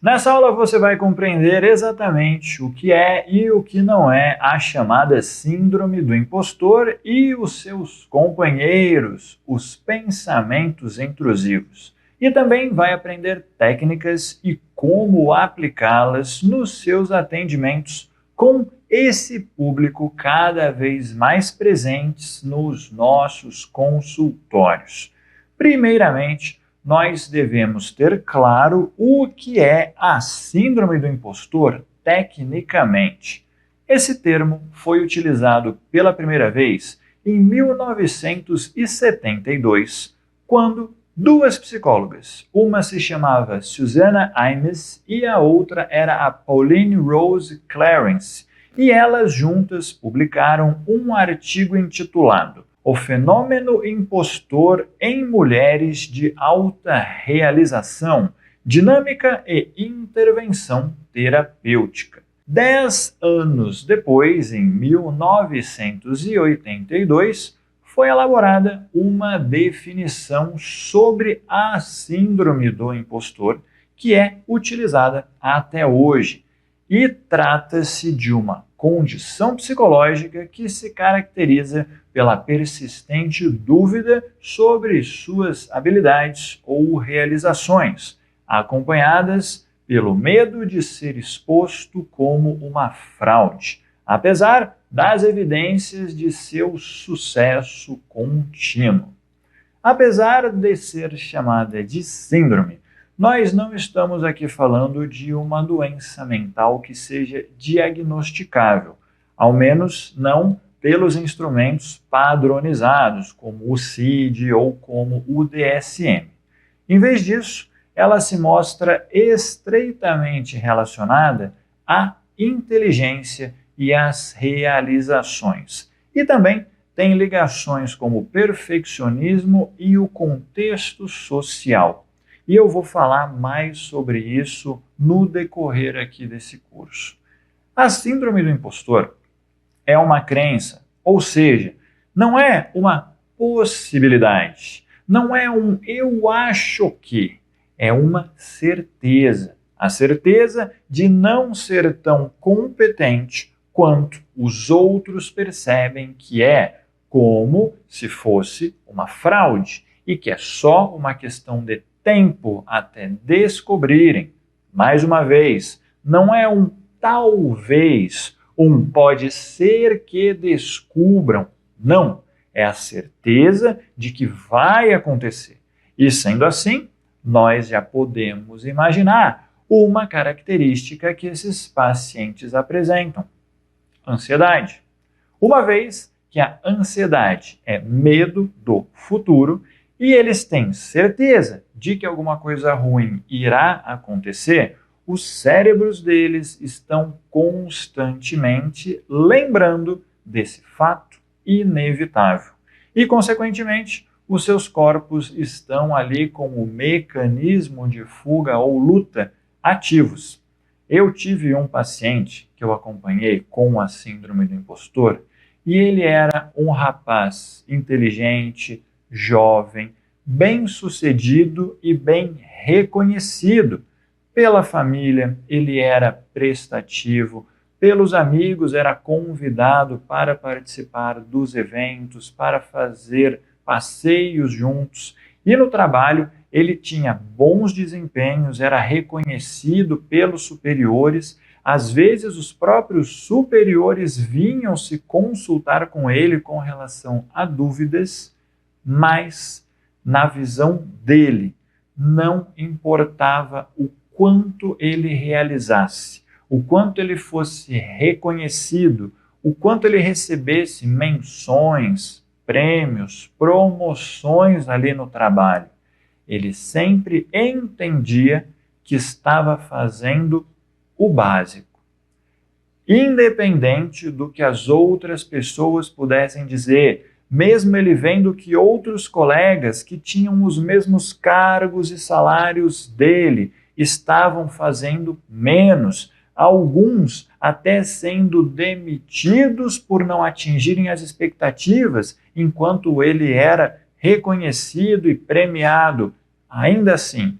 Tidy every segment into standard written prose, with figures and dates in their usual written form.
Nessa aula você vai compreender exatamente o que é e o que não é a chamada síndrome do impostor e os seus companheiros, os pensamentos intrusivos. E também vai aprender técnicas e como aplicá-las nos seus atendimentos com esse público cada vez mais presentes nos nossos consultórios. Primeiramente, nós devemos ter claro o que é a síndrome do impostor tecnicamente. Esse termo foi utilizado pela primeira vez em 1972, quando duas psicólogas, uma se chamava Susanna Imes e a outra era a Pauline Rose Clarence, e elas juntas publicaram um artigo intitulado O Fenômeno Impostor em Mulheres de Alta Realização, Dinâmica e Intervenção Terapêutica. 10 anos depois, em 1982, foi elaborada uma definição sobre a síndrome do impostor, que é utilizada até hoje. E trata-se de uma condição psicológica que se caracteriza pela persistente dúvida sobre suas habilidades ou realizações, acompanhadas pelo medo de ser exposto como uma fraude, apesar das evidências de seu sucesso contínuo. Apesar de ser chamada de síndrome, nós não estamos aqui falando de uma doença mental que seja diagnosticável, ao menos não pelos instrumentos padronizados, como o CID ou como o DSM. Em vez disso, ela se mostra estreitamente relacionada à inteligência e às realizações. E também tem ligações como o perfeccionismo e o contexto social. E eu vou falar mais sobre isso no decorrer aqui desse curso. A síndrome do impostor é uma crença, ou seja, não é uma possibilidade, não é um eu acho que, é uma certeza. A certeza de não ser tão competente quanto os outros percebem que é, como se fosse uma fraude, e que é só uma questão de tempo até descobrirem. Mais uma vez, não é um talvez, um pode ser que descubram. Não, é a certeza de que vai acontecer. E sendo assim, nós já podemos imaginar uma característica que esses pacientes apresentam: ansiedade. Uma vez que a ansiedade é medo do futuro, e eles têm certeza de que alguma coisa ruim irá acontecer, os cérebros deles estão constantemente lembrando desse fato inevitável. E, consequentemente, os seus corpos estão ali com o mecanismo de fuga ou luta ativos. Eu tive um paciente que eu acompanhei com a síndrome do impostor, e ele era um rapaz inteligente, jovem, bem-sucedido e bem reconhecido pela família. Ele era prestativo, pelos amigos era convidado para participar dos eventos, para fazer passeios juntos, e no trabalho ele tinha bons desempenhos, era reconhecido pelos superiores. Às vezes os próprios superiores vinham se consultar com ele com relação a dúvidas, mas na visão dele não importava o quanto ele realizasse, o quanto ele fosse reconhecido, o quanto ele recebesse menções, prêmios, promoções ali no trabalho. Ele sempre entendia que estava fazendo o básico, independente do que as outras pessoas pudessem dizer, mesmo ele vendo que outros colegas que tinham os mesmos cargos e salários dele estavam fazendo menos, alguns até sendo demitidos por não atingirem as expectativas, enquanto ele era reconhecido e premiado. Ainda assim,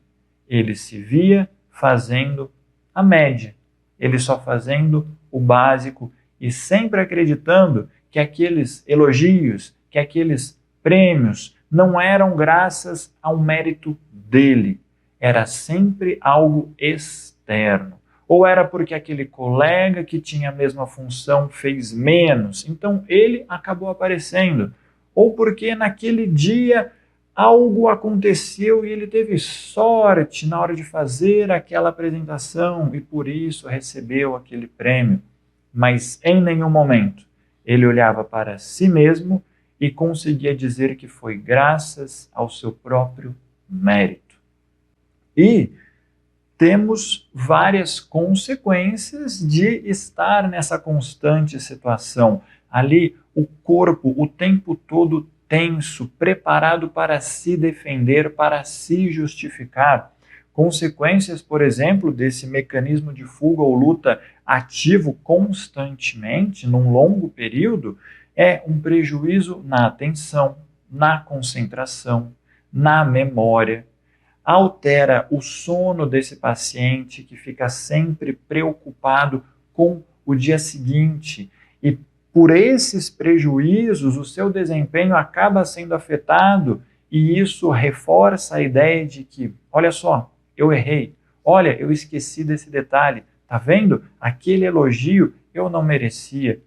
ele se via fazendo a média, ele só fazendo o básico e sempre acreditando que aqueles elogios, que aqueles prêmios não eram graças ao mérito dele, era sempre algo externo. Ou era porque aquele colega que tinha a mesma função fez menos, então ele acabou aparecendo. Ou porque naquele dia algo aconteceu e ele teve sorte na hora de fazer aquela apresentação e por isso recebeu aquele prêmio. Mas em nenhum momento ele olhava para si mesmo e conseguia dizer que foi graças ao seu próprio mérito. E temos várias consequências de estar nessa constante situação. Ali, o corpo o tempo todo tenso, preparado para se defender, para se justificar. Consequências, por exemplo, desse mecanismo de fuga ou luta ativo constantemente, num longo período, é um prejuízo na atenção, na concentração, na memória. Altera o sono desse paciente que fica sempre preocupado com o dia seguinte e por esses prejuízos o seu desempenho acaba sendo afetado e isso reforça a ideia de que, olha só, eu errei, olha, eu esqueci desse detalhe, tá vendo? Aquele elogio eu não merecia.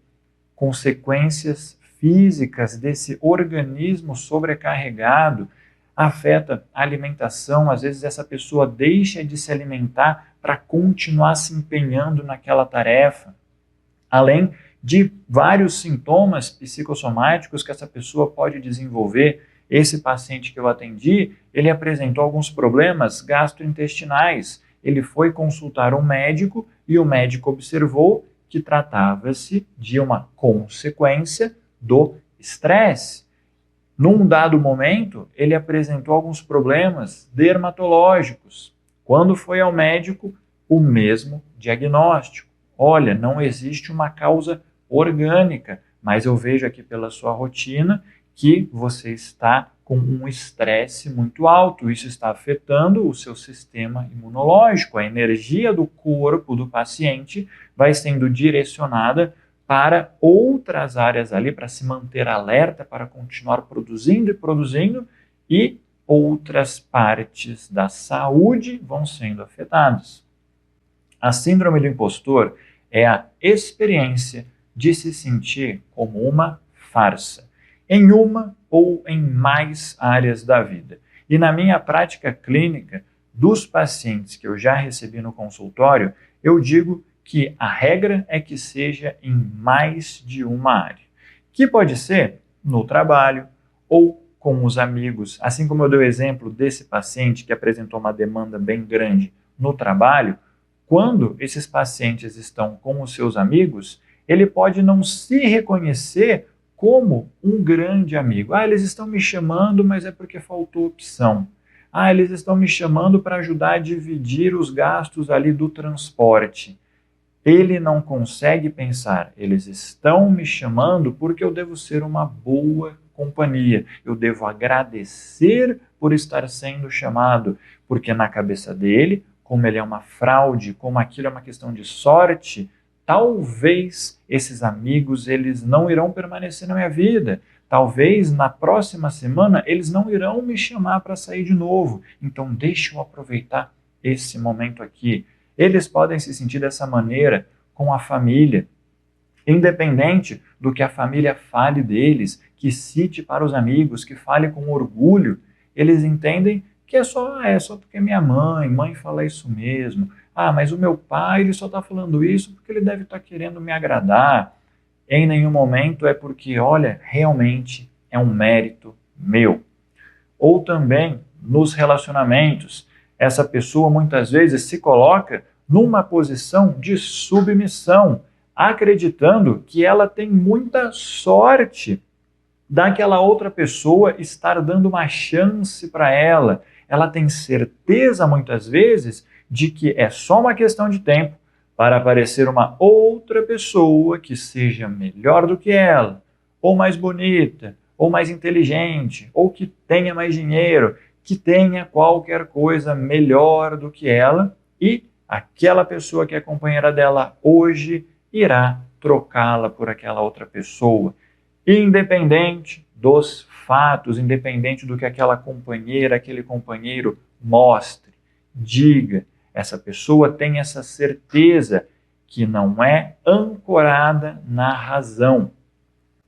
Consequências físicas desse organismo sobrecarregado afeta a alimentação, às vezes essa pessoa deixa de se alimentar para continuar se empenhando naquela tarefa, além de vários sintomas psicossomáticos que essa pessoa pode desenvolver. Esse paciente que eu atendi, ele apresentou alguns problemas gastrointestinais, ele foi consultar um médico e o médico observou que tratava-se de uma consequência do estresse. Num dado momento, ele apresentou alguns problemas dermatológicos. Quando foi ao médico, o mesmo diagnóstico. Olha, não existe uma causa orgânica, mas eu vejo aqui pela sua rotina que você está com um estresse muito alto. Isso está afetando o seu sistema imunológico. A energia do corpo do paciente vai sendo direcionada para outras áreas ali, para se manter alerta, para continuar produzindo e produzindo, e outras partes da saúde vão sendo afetadas. A síndrome do impostor é a experiência de se sentir como uma farsa, em uma ou em mais áreas da vida. E na minha prática clínica, dos pacientes que eu já recebi no consultório, eu digo que a regra é que seja em mais de uma área, que pode ser no trabalho ou com os amigos, assim como eu dei o exemplo desse paciente que apresentou uma demanda bem grande no trabalho. Quando esses pacientes estão com os seus amigos, ele pode não se reconhecer como um grande amigo. Ah, eles estão me chamando, mas é porque faltou opção. Ah, eles estão me chamando para ajudar a dividir os gastos ali do transporte. Ele não consegue pensar, eles estão me chamando porque eu devo ser uma boa companhia. Eu devo agradecer por estar sendo chamado, porque na cabeça dele, como ele é uma fraude, como aquilo é uma questão de sorte, talvez esses amigos eles não irão permanecer na minha vida. Talvez na próxima semana eles não irão me chamar para sair de novo. Então deixa eu aproveitar esse momento aqui. Eles podem se sentir dessa maneira com a família, independente do que a família fale deles, que cite para os amigos, que fale com orgulho, eles entendem que é só porque minha mãe fala isso mesmo. Ah, mas o meu pai ele só está falando isso porque ele deve estar querendo me agradar. Em nenhum momento é porque, olha, realmente é um mérito meu. Ou também nos relacionamentos, essa pessoa muitas vezes se coloca numa posição de submissão, acreditando que ela tem muita sorte daquela outra pessoa estar dando uma chance para ela. Ela tem certeza muitas vezes de que é só uma questão de tempo para aparecer uma outra pessoa que seja melhor do que ela, ou mais bonita, ou mais inteligente, ou que tenha mais dinheiro, que tenha qualquer coisa melhor do que ela, e aquela pessoa que é companheira dela hoje irá trocá-la por aquela outra pessoa, independente dos fatos, independente do que aquela companheira, aquele companheiro mostre, diga. Essa pessoa tem essa certeza que não é ancorada na razão.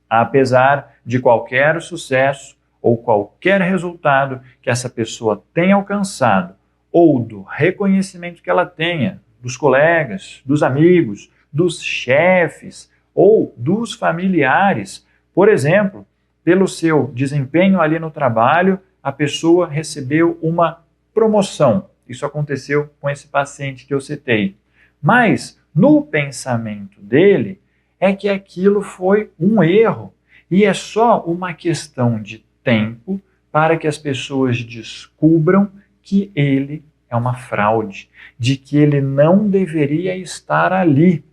Apesar de qualquer sucesso ou qualquer resultado que essa pessoa tenha alcançado, ou do reconhecimento que ela tenha dos colegas, dos amigos, dos chefes ou dos familiares, por exemplo, pelo seu desempenho ali no trabalho, a pessoa recebeu uma promoção. Isso aconteceu com esse paciente que eu citei. Mas no pensamento dele é que aquilo foi um erro e é só uma questão de tempo para que as pessoas descubram que ele é uma fraude, de que ele não deveria estar ali.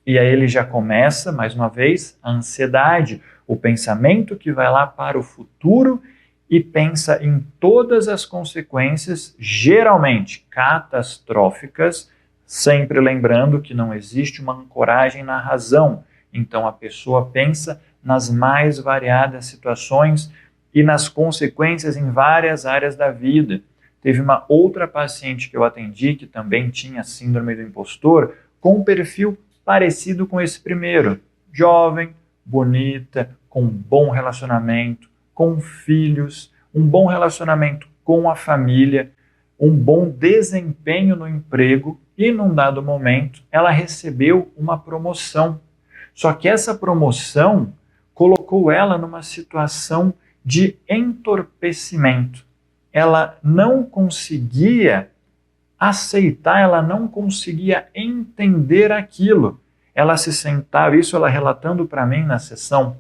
E aí ele já começa, mais uma vez, a ansiedade, o pensamento que vai lá para o futuro e pensa em todas as consequências, geralmente catastróficas, sempre lembrando que não existe uma ancoragem na razão. Então a pessoa pensa nas mais variadas situações e nas consequências em várias áreas da vida. Teve uma outra paciente que eu atendi que também tinha síndrome do impostor, com um perfil parecido com esse primeiro. Jovem, bonita, com um bom relacionamento, com filhos, um bom relacionamento com a família, um bom desempenho no emprego e, num dado momento, ela recebeu uma promoção. Só que essa promoção colocou ela numa situação de entorpecimento. Ela não conseguia aceitar, ela não conseguia entender aquilo. Ela se sentava, isso ela relatando para mim na sessão,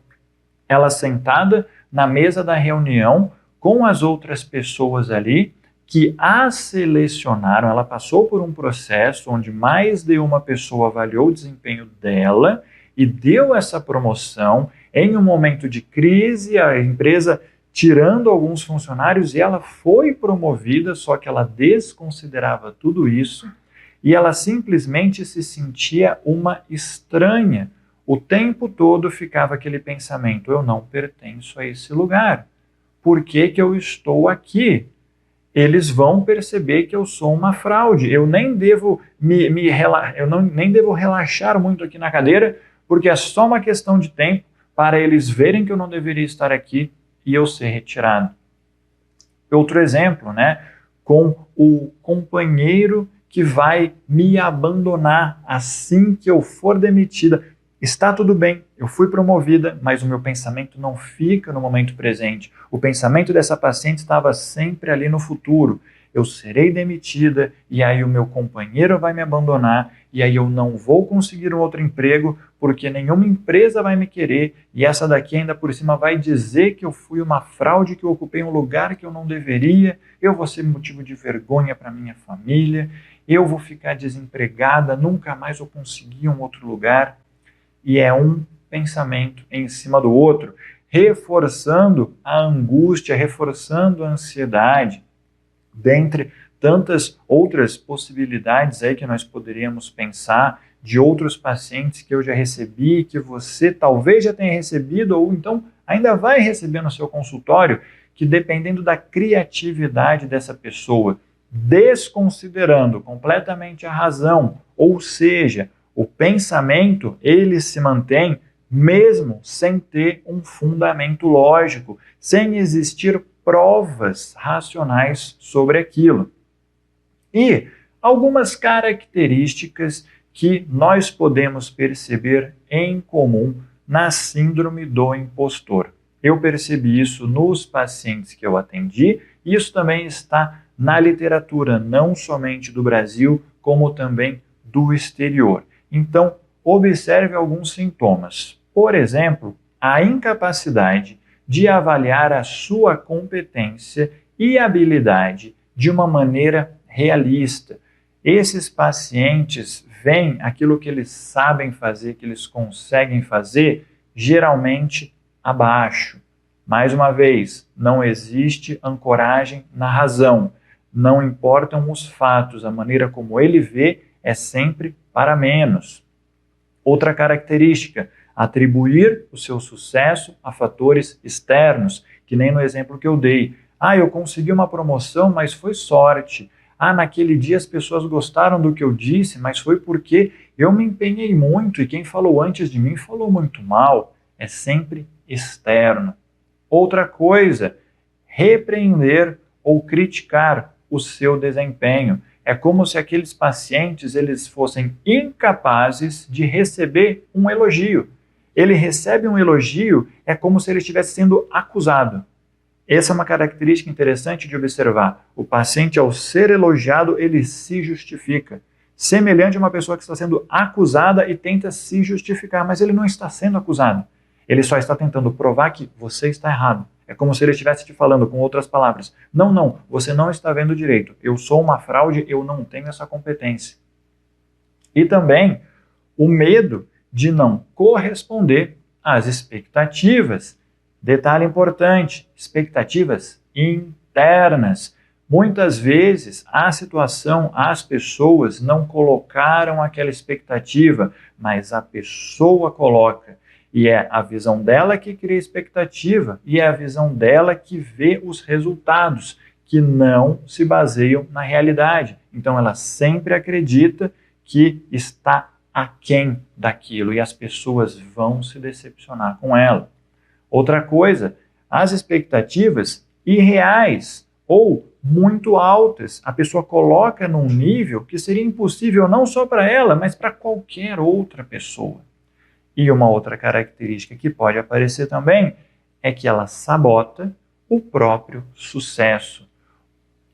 ela sentada na mesa da reunião com as outras pessoas ali que a selecionaram, ela passou por um processo onde mais de uma pessoa avaliou o desempenho dela e deu essa promoção em um momento de crise, a empresa tirando alguns funcionários e ela foi promovida, só que ela desconsiderava tudo isso e ela simplesmente se sentia uma estranha. O tempo todo ficava aquele pensamento, eu não pertenço a esse lugar. Por que que eu estou aqui? Eles vão perceber que eu sou uma fraude. Eu nem devo nem devo relaxar muito aqui na cadeira, porque é só uma questão de tempo para eles verem que eu não deveria estar aqui e eu ser retirado. Outro exemplo, né? Com o companheiro que vai me abandonar assim que eu for demitida. Está tudo bem, eu fui promovida, mas o meu pensamento não fica no momento presente. O pensamento dessa paciente estava sempre ali no futuro. Eu serei demitida e aí o meu companheiro vai me abandonar e aí eu não vou conseguir um outro emprego porque nenhuma empresa vai me querer e essa daqui ainda por cima vai dizer que eu fui uma fraude, que eu ocupei um lugar que eu não deveria, eu vou ser motivo de vergonha para minha família, eu vou ficar desempregada, nunca mais vou conseguir um outro lugar. E é um pensamento em cima do outro, reforçando a angústia, reforçando a ansiedade, dentre tantas outras possibilidades aí que nós poderíamos pensar de outros pacientes que eu já recebi, que você talvez já tenha recebido ou então ainda vai receber no seu consultório, que dependendo da criatividade dessa pessoa, desconsiderando completamente a razão, ou seja, o pensamento, ele se mantém mesmo sem ter um fundamento lógico, sem existir provas racionais sobre aquilo. E algumas características que nós podemos perceber em comum na síndrome do impostor. Eu percebi isso nos pacientes que eu atendi, e isso também está na literatura, não somente do Brasil, como também do exterior. Então, observe alguns sintomas. Por exemplo, a incapacidade de avaliar a sua competência e habilidade de uma maneira realista. Esses pacientes veem aquilo que eles sabem fazer, que eles conseguem fazer, geralmente abaixo. Mais uma vez, não existe ancoragem na razão. não importam os fatos, a maneira como ele vê é sempre para menos. Outra característica, atribuir o seu sucesso a fatores externos, que nem no exemplo que eu dei. Eu consegui uma promoção, mas foi sorte. Naquele dia as pessoas gostaram do que eu disse, mas foi porque eu me empenhei muito e quem falou antes de mim falou muito mal. É sempre externo. Outra coisa, repreender ou criticar o seu desempenho. É como se aqueles pacientes eles fossem incapazes de receber um elogio. Ele recebe um elogio, é como se ele estivesse sendo acusado. Essa é uma característica interessante de observar. O paciente, ao ser elogiado, ele se justifica. Semelhante a uma pessoa que está sendo acusada e tenta se justificar, mas ele não está sendo acusado. Ele só está tentando provar que você está errado. É como se ele estivesse te falando com outras palavras. Não, você não está vendo direito. Eu sou uma fraude, eu não tenho essa competência. E também o medo de não corresponder às expectativas. Detalhe importante, expectativas internas. Muitas vezes a situação, as pessoas não colocaram aquela expectativa, mas a pessoa coloca. E é a visão dela que cria expectativa e é a visão dela que vê os resultados, que não se baseiam na realidade. Então ela sempre acredita que está aquém daquilo e as pessoas vão se decepcionar com ela. Outra coisa, as expectativas irreais ou muito altas. A pessoa coloca num nível que seria impossível não só para ela, mas para qualquer outra pessoa. E uma outra característica que pode aparecer também é que ela sabota o próprio sucesso,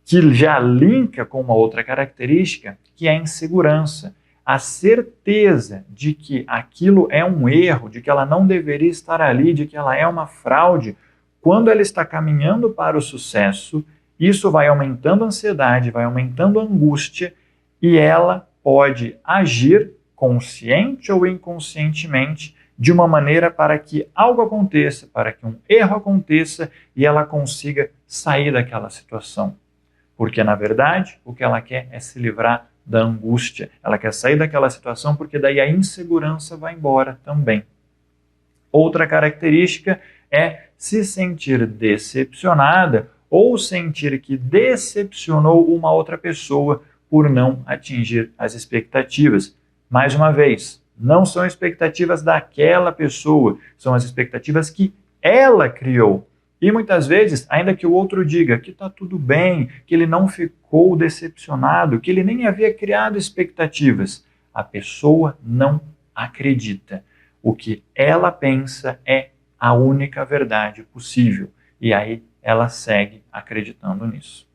que já linka com uma outra característica, que é a insegurança. A certeza de que aquilo é um erro, de que ela não deveria estar ali, de que ela é uma fraude, quando ela está caminhando para o sucesso, isso vai aumentando a ansiedade, vai aumentando a angústia e ela pode agir consciente ou inconscientemente de uma maneira para que algo aconteça, para que um erro aconteça e ela consiga sair daquela situação. Porque, na verdade, o que ela quer é se livrar da angústia. Ela quer sair daquela situação porque daí a insegurança vai embora também. Outra característica é se sentir decepcionada ou sentir que decepcionou uma outra pessoa por não atingir as expectativas. Mais uma vez, não são expectativas daquela pessoa, são as expectativas que ela criou. E muitas vezes, ainda que o outro diga que está tudo bem, que ele não ficou decepcionado, que ele nem havia criado expectativas, a pessoa não acredita. O que ela pensa é a única verdade possível. E aí ela segue acreditando nisso.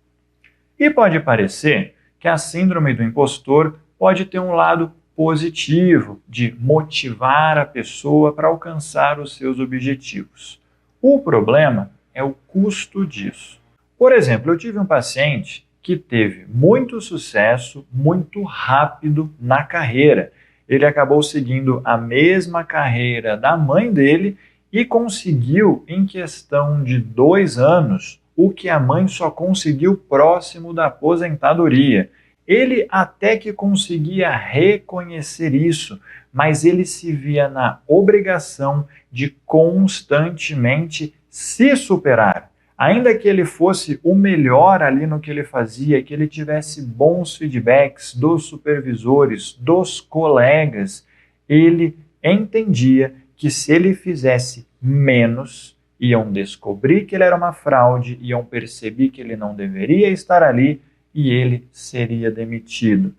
E pode parecer que a síndrome do impostor pode ter um lado positivo de motivar a pessoa para alcançar os seus objetivos. O problema é o custo disso. Por exemplo, eu tive um paciente que teve muito sucesso muito rápido na carreira. Ele acabou seguindo a mesma carreira da mãe dele e conseguiu, em questão de 2 anos, o que a mãe só conseguiu próximo da aposentadoria. Ele até que conseguia reconhecer isso, mas ele se via na obrigação de constantemente se superar. Ainda que ele fosse o melhor ali no que ele fazia, que ele tivesse bons feedbacks dos supervisores, dos colegas, ele entendia que se ele fizesse menos, iam descobrir que ele era uma fraude, iam perceber que ele não deveria estar ali e ele seria demitido.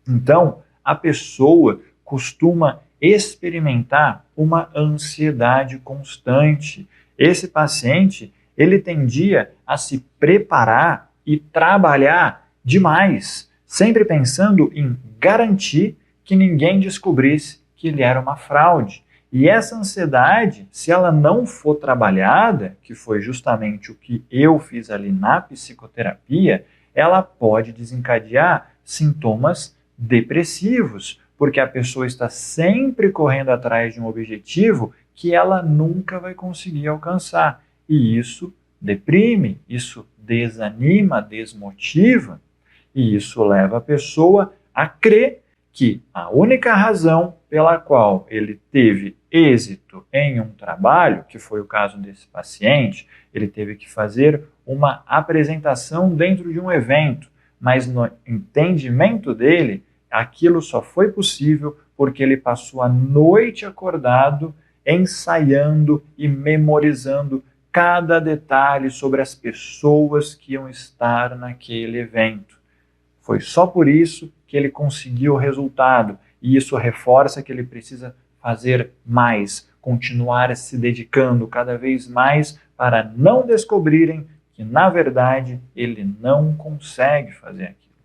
Então, a pessoa costuma experimentar uma ansiedade constante. Esse paciente, ele tendia a se preparar e trabalhar demais, sempre pensando em garantir que ninguém descobrisse que ele era uma fraude. E essa ansiedade, se ela não for trabalhada, que foi justamente o que eu fiz ali na psicoterapia, ela pode desencadear sintomas depressivos, porque a pessoa está sempre correndo atrás de um objetivo que ela nunca vai conseguir alcançar. E isso deprime, isso desanima, desmotiva, e isso leva a pessoa a crer que a única razão pela qual ele teve êxito em um trabalho, que foi o caso desse paciente, ele teve que fazer uma apresentação dentro de um evento, mas no entendimento dele, aquilo só foi possível porque ele passou a noite acordado, ensaiando e memorizando cada detalhe sobre as pessoas que iam estar naquele evento. Foi só por isso que ele conseguiu o resultado, e isso reforça que ele precisa fazer mais, continuar se dedicando cada vez mais para não descobrirem que, na verdade, ele não consegue fazer aquilo.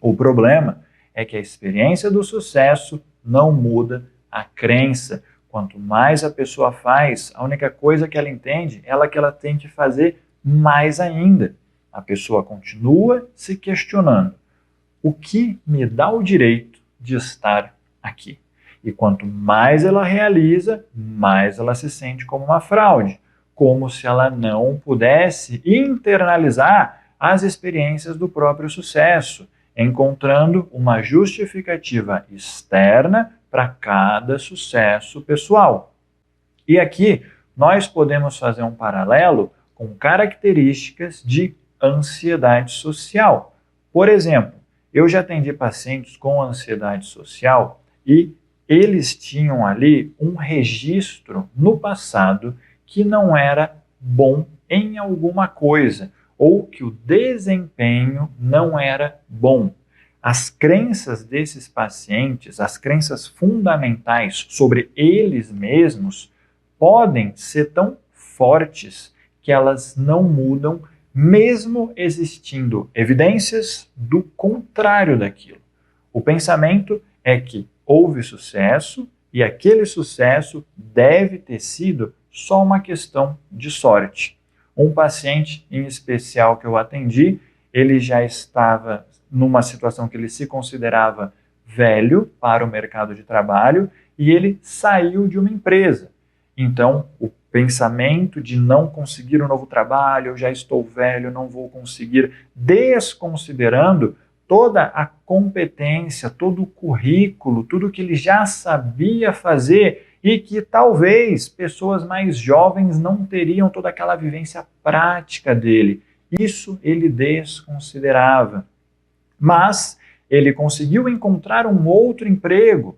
O problema é que a experiência do sucesso não muda a crença. Quanto mais a pessoa faz, a única coisa que ela entende é que ela tem que fazer mais ainda. A pessoa continua se questionando: o que me dá o direito de estar aqui? E quanto mais ela realiza, mais ela se sente como uma fraude, como se ela não pudesse internalizar as experiências do próprio sucesso, encontrando uma justificativa externa para cada sucesso pessoal. E aqui nós podemos fazer um paralelo com características de ansiedade social. Por exemplo, eu já atendi pacientes com ansiedade social e eles tinham ali um registro no passado que não era bom em alguma coisa, ou que o desempenho não era bom. As crenças desses pacientes, as crenças fundamentais sobre eles mesmos, podem ser tão fortes que elas não mudam, mesmo existindo evidências do contrário daquilo. O pensamento é que houve sucesso e aquele sucesso deve ter sido só uma questão de sorte. Um paciente em especial que eu atendi, ele já estava numa situação que ele se considerava velho para o mercado de trabalho e ele saiu de uma empresa. Então, o pensamento de não conseguir um novo trabalho, eu já estou velho, não vou conseguir, desconsiderando toda a competência, todo o currículo, tudo que ele já sabia fazer e que talvez pessoas mais jovens não teriam toda aquela vivência prática dele. Isso ele desconsiderava. Mas ele conseguiu encontrar um outro emprego,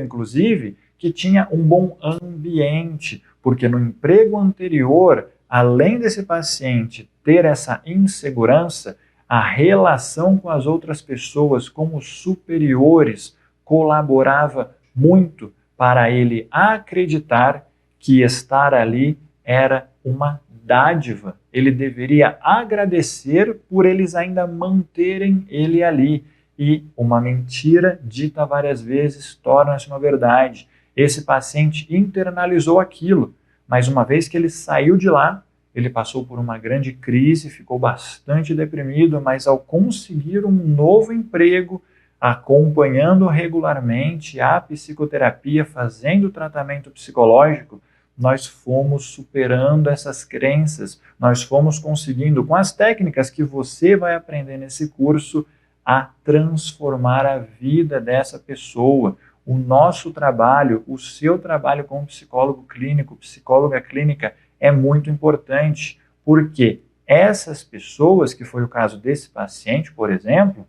inclusive, que tinha um bom ambiente, porque no emprego anterior, além desse paciente ter essa insegurança, a relação com as outras pessoas, com os superiores, colaborava muito para ele acreditar que estar ali era uma dádiva. Ele deveria agradecer por eles ainda manterem ele ali. E uma mentira dita várias vezes torna-se uma verdade. Esse paciente internalizou aquilo, mas uma vez que ele saiu de lá, ele passou por uma grande crise, ficou bastante deprimido, mas ao conseguir um novo emprego, acompanhando regularmente a psicoterapia, fazendo o tratamento psicológico, nós fomos superando essas crenças, nós fomos conseguindo, com as técnicas que você vai aprender nesse curso, a transformar a vida dessa pessoa. O nosso trabalho, o seu trabalho como psicólogo clínico, psicóloga clínica, é muito importante, porque essas pessoas, que foi o caso desse paciente, por exemplo,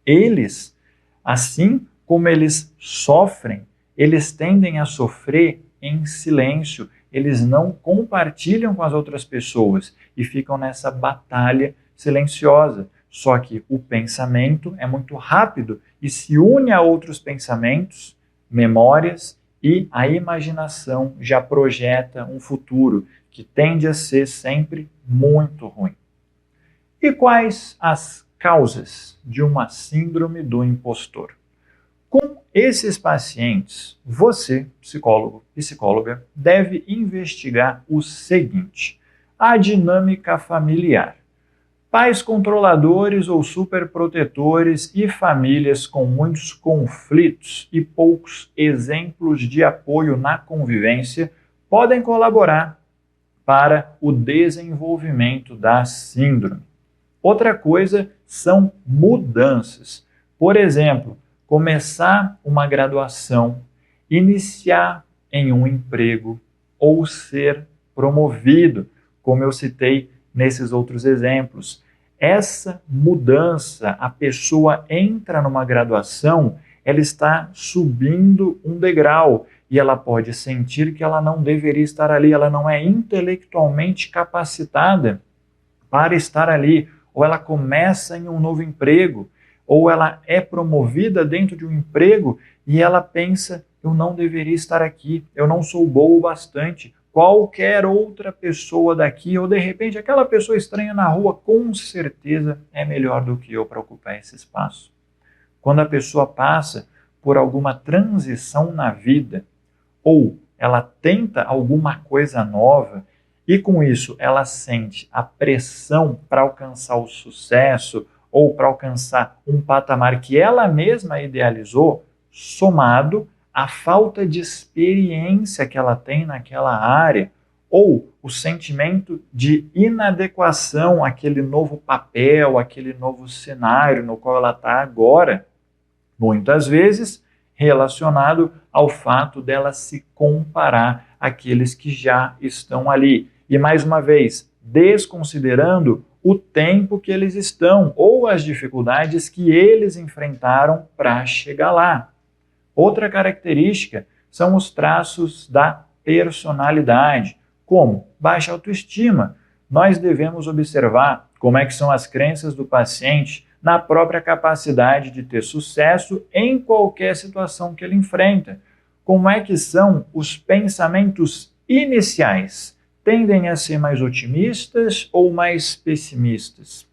eles, assim como eles sofrem, eles tendem a sofrer em silêncio, eles não compartilham com as outras pessoas e ficam nessa batalha silenciosa. Só que o pensamento é muito rápido e se une a outros pensamentos, memórias, e a imaginação já projeta um futuro que tende a ser sempre muito ruim. E quais as causas de uma síndrome do impostor? Com esses pacientes, você, psicólogo, psicóloga, deve investigar o seguinte: a dinâmica familiar. Pais controladores ou superprotetores e famílias com muitos conflitos e poucos exemplos de apoio na convivência podem colaborar para o desenvolvimento da síndrome. Outra coisa são mudanças. Por exemplo, começar uma graduação, iniciar em um emprego ou ser promovido, como eu citei nesses outros exemplos. Essa mudança, a pessoa entra numa graduação, ela está subindo um degrau e ela pode sentir que ela não deveria estar ali, ela não é intelectualmente capacitada para estar ali, ou ela começa em um novo emprego, ou ela é promovida dentro de um emprego e ela pensa, eu não deveria estar aqui, eu não sou boa o bastante, qualquer outra pessoa daqui, ou de repente aquela pessoa estranha na rua, com certeza é melhor do que eu para ocupar esse espaço. Quando a pessoa passa por alguma transição na vida, ou ela tenta alguma coisa nova, e com isso ela sente a pressão para alcançar o sucesso, ou para alcançar um patamar que ela mesma idealizou, somado à falta de experiência que ela tem naquela área, ou o sentimento de inadequação àquele novo papel, àquele novo cenário no qual ela está agora, muitas vezes relacionado ao fato dela se comparar àqueles que já estão ali. E mais uma vez, desconsiderando o tempo que eles estão ou as dificuldades que eles enfrentaram para chegar lá. Outra característica são os traços da personalidade, como baixa autoestima. Nós devemos observar como é que são as crenças do paciente na própria capacidade de ter sucesso em qualquer situação que ele enfrenta. Como é que são os pensamentos iniciais? Tendem a ser mais otimistas ou mais pessimistas?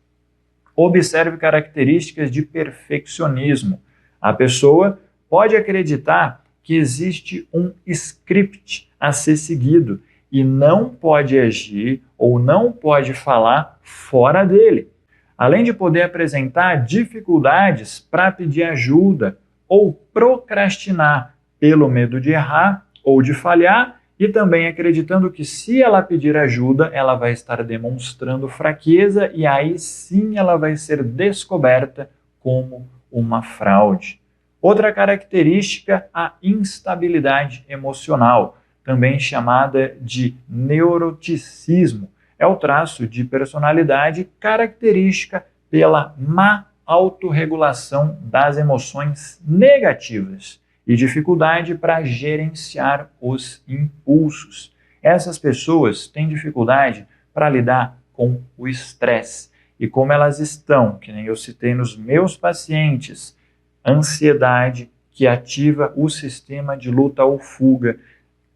Observe características de perfeccionismo. A pessoa pode acreditar que existe um script a ser seguido e não pode agir ou não pode falar fora dele. Além de poder apresentar dificuldades para pedir ajuda ou procrastinar pelo medo de errar ou de falhar, e também acreditando que se ela pedir ajuda, ela vai estar demonstrando fraqueza e aí sim ela vai ser descoberta como uma fraude. Outra característica, a instabilidade emocional, também chamada de neuroticismo. É o traço de personalidade característica pela má autorregulação das emoções negativas e dificuldade para gerenciar os impulsos. Essas pessoas têm dificuldade para lidar com o estresse. E como elas estão, que nem eu citei nos meus pacientes, ansiedade que ativa o sistema de luta ou fuga,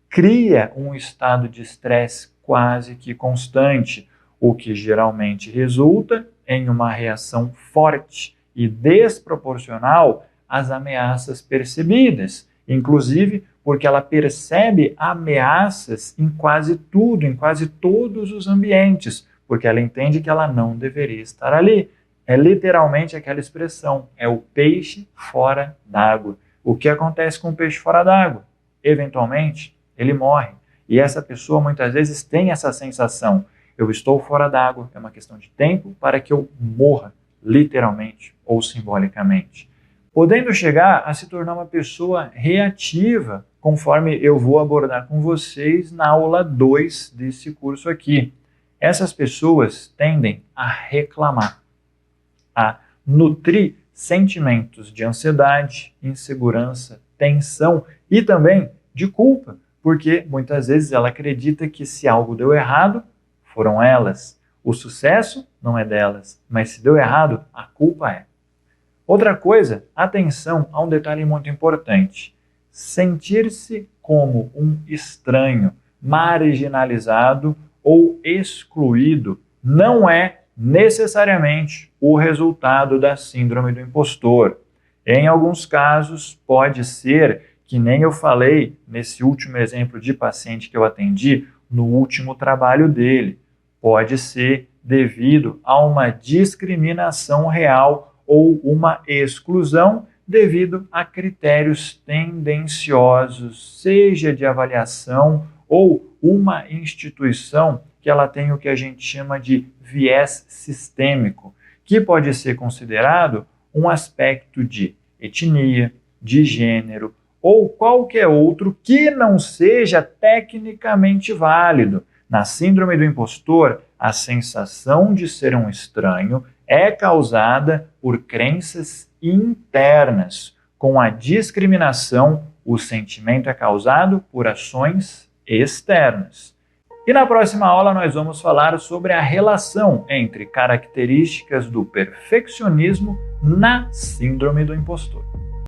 cria um estado de estresse quase que constante, o que geralmente resulta em uma reação forte e desproporcional às ameaças percebidas, inclusive porque ela percebe ameaças em quase tudo, em quase todos os ambientes, porque ela entende que ela não deveria estar ali. É literalmente aquela expressão, é o peixe fora d'água. O que acontece com o peixe fora d'água? Eventualmente, ele morre. E essa pessoa muitas vezes tem essa sensação, eu estou fora d'água, é uma questão de tempo para que eu morra, literalmente ou simbolicamente. Podendo chegar a se tornar uma pessoa reativa, conforme eu vou abordar com vocês na aula 2 desse curso aqui. Essas pessoas tendem a reclamar, a nutrir sentimentos de ansiedade, insegurança, tensão e também de culpa, porque muitas vezes ela acredita que se algo deu errado, foram elas. O sucesso não é delas, mas se deu errado, a culpa é. Outra coisa, atenção a um detalhe muito importante. Sentir-se como um estranho, marginalizado ou excluído não é necessariamente o resultado da síndrome do impostor. Em alguns casos, pode ser, que nem eu falei nesse último exemplo de paciente que eu atendi, no último trabalho dele. Pode ser devido a uma discriminação real ou uma exclusão devido a critérios tendenciosos, seja de avaliação ou uma instituição que ela tem o que a gente chama de viés sistêmico, que pode ser considerado um aspecto de etnia, de gênero ou qualquer outro que não seja tecnicamente válido. Na síndrome do impostor, a sensação de ser um estranho é causada por crenças internas. Com a discriminação, o sentimento é causado por ações externas. E na próxima aula nós vamos falar sobre a relação entre características do perfeccionismo na síndrome do impostor.